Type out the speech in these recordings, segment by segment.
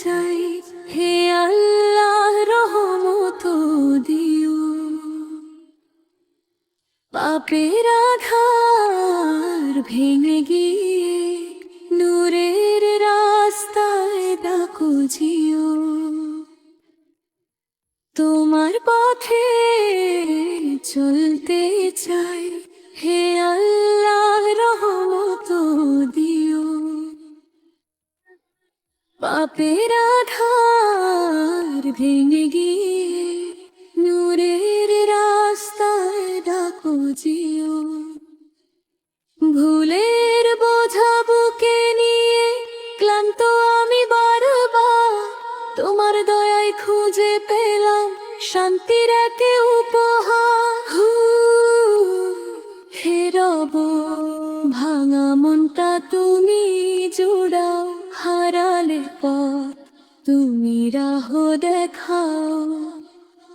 চাই, হে আল্লাহ রহমত দিও। পাপের আধার ভেঙে গিয়ে নূরের রাস্তায় ডাকো জিও। তোমার পথে চলতে চাই, হে আল্লাহ রহমত দিও। পাপের আধার ভেঙে গিয়ে নূরের রাস্তায় ডাকো জিও। ভুলের বোঝা বুকে নিয়ে ক্লান্ত আমি বারবার, তোমার দয়ায় খুঁজে পেলাম শান্তির এক উপহার। হে রব, ভাঙা মনটা তুমি জোড়াও, হারালে পথ তুমি রাহ দেখাও।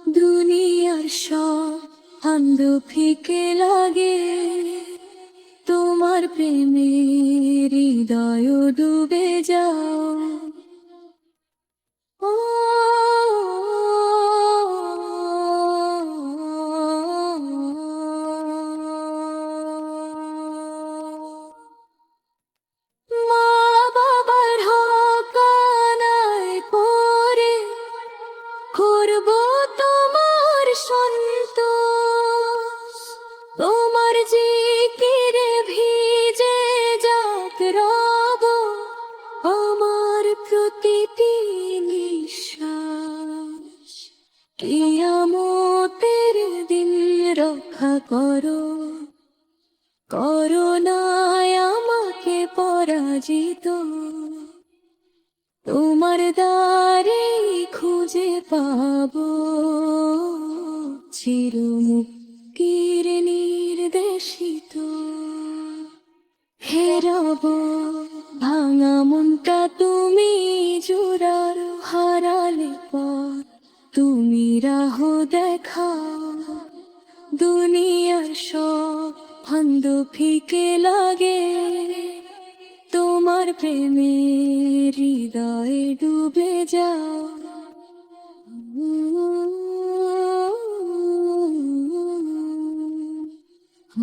দুনিয়ার সব আনন্দ ফিকে লাগে, তোমার প্রেমে হৃদয় ডুবে যাও। ও মা বাবার হকানায় পরে করব তোমার সন্তোষ। তোমার জিকিরে ভিজে যাক রব আমার প্রতিটি নিঃশ্বাস। কিয়ামতের দিন রক্ষা করো, করুণায় আমাকে পরাজিত। তোমার দ্বারে খুঁজে পাবো চিরমুক্তির নির্দেশিত। হে রব, ভাঙা মনটা তুমি জোড়ারো, হারালে পথ তুমি রাহ দেখাও। দুনিয়ার সব আনন্দ ফিকে লাগে, তোমার প্রেমে হৃদয়ে ডুবে যাও। ও